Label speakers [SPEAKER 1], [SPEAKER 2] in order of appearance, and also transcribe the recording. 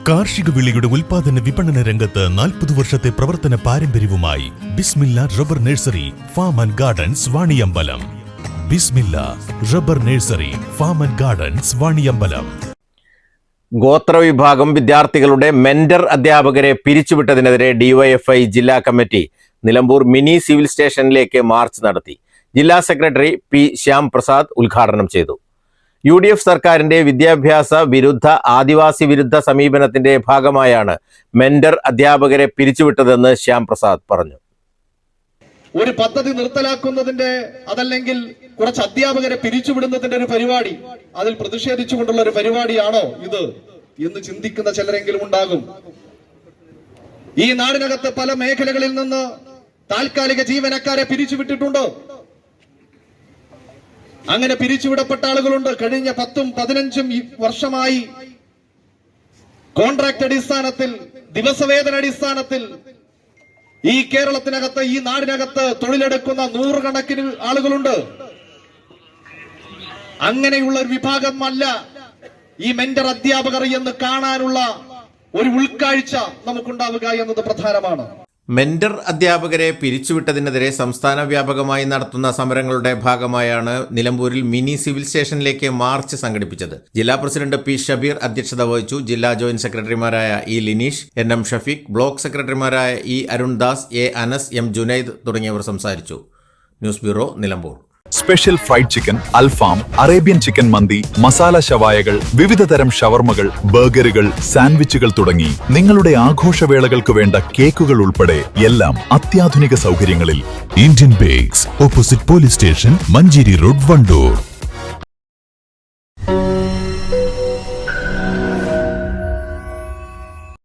[SPEAKER 1] കാർഷിക വിളയുടെ ഉൽപാദന വിപണന രംഗത്ത് 40 വർഷത്തെ പ്രവർത്തന പാരമ്പര്യവുമായി Bismilla rubber nursery farm and gardens Vaniyambalam. Bismilla rubber nursery farm and gardens Vaniyambalam.
[SPEAKER 2] ഗോത്രവിഭാഗം വിദ്യാർത്ഥികളുടെ മെന്റർ അധ്യാപകരെ പിരിച്ചുവിട്ടതിനെതിരെ ഡിവൈഎഫ്ഐ ജില്ലാ കമ്മിറ്റി നിലമ്പൂർ മിനി സിവിൽ സ്റ്റേഷനിലേക്ക് മാർച്ച് നടത്തി. ജില്ലാ സെക്രട്ടറി പി ശ്യാം പ്രസാദ് ഉദ്ഘാടനം ചെയ്തു. UDF സർക്കാരിന്റെ വിദ്യാഭ്യാസ വിരുദ്ധ ആദിവാസി വിരുദ്ധ സമീപനത്തിന്റെ ഭാഗമായാണ് മെന്റർ അധ്യാപകരെ പിരിച്ചുവിട്ടതെന്ന് ശ്യാം പ്രസാദ് പറഞ്ഞു.
[SPEAKER 3] ഒരു പദ്ധതി നിർത്തലാക്കുന്നതിന്റെ അതല്ലെങ്കിൽ കുറച്ച് അധ്യാപകരെ പിരിച്ചുവിടുന്നതിന്റെ ഒരു പരിപാടി, അതിൽ പ്രതിഷേധിച്ചുകൊണ്ടുള്ള ഒരു പരിപാടിയാണോ ഇത് എന്ന് ചിന്തിക്കുന്ന ചിലരെങ്കിലും ഉണ്ടാകും. ഈ നാടിനകത്ത് പല മേഖലകളിൽ നിന്ന് താൽക്കാലിക ജീവനക്കാരെ പിരിച്ചുവിട്ടിട്ടുണ്ട്. അങ്ങനെ പിരിച്ചുവിടപ്പെട്ട ആളുകളുണ്ട്. കഴിഞ്ഞ 10-15 വർഷമായി കോൺട്രാക്ട് അടിസ്ഥാനത്തിൽ, ദിവസവേതന അടിസ്ഥാനത്തിൽ ഈ കേരളത്തിനകത്ത്, ഈ നാടിനകത്ത് തൊഴിലെടുക്കുന്ന 100 കണക്കിന് ആളുകളുണ്ട്. അങ്ങനെയുള്ള ഒരു വിഭാഗമല്ല ഈ മെന്റർ അധ്യാപകർ എന്ന് കാണാനുള്ള ഒരു ഉൾക്കാഴ്ച നമുക്കുണ്ടാവുക എന്നത് പ്രധാനമാണ്.
[SPEAKER 2] മെന്റർ അധ്യാപകരെ പിരിച്ചുവിട്ടതിനെതിരെ സംസ്ഥാന വ്യാപകമായി നടത്തുന്ന സമരങ്ങളുടെ ഭാഗമായാണ് നിലമ്പൂരിൽ മിനി സിവിൽ സ്റ്റേഷനിലേക്ക് മാർച്ച് സംഘടിപ്പിച്ചത്. ജില്ലാ പ്രസിഡന്റ് പി ഷബീർ അധ്യക്ഷത വഹിച്ചു. ജില്ലാ ജോയിന്റ് സെക്രട്ടറിമാരായ E Lineesh, NM Shafeeq, block സെക്രട്ടറിമാരായ E Arundas, A Anas, M Junaid തുടങ്ങിയവർ സംസാരിച്ചു. News bureau, Nilambur.
[SPEAKER 4] Special fried chicken, അൽഫാം, അറേബ്യൻ ചിക്കൻ മന്തി, മസാല ഷവായകൾ, വിവിധ തരം ഷവർമകൾ, ബർഗറുകൾ, സാൻഡ്വിച്ചുകൾ തുടങ്ങി നിങ്ങളുടെ ആഘോഷവേളകൾക്ക് വേണ്ട കേക്കുകൾ ഉൾപ്പെടെ എല്ലാം അത്യാധുനിക സൗകര്യങ്ങളിൽ.
[SPEAKER 1] Indian bakes, opposite police station, Manjeri road, Wandoor.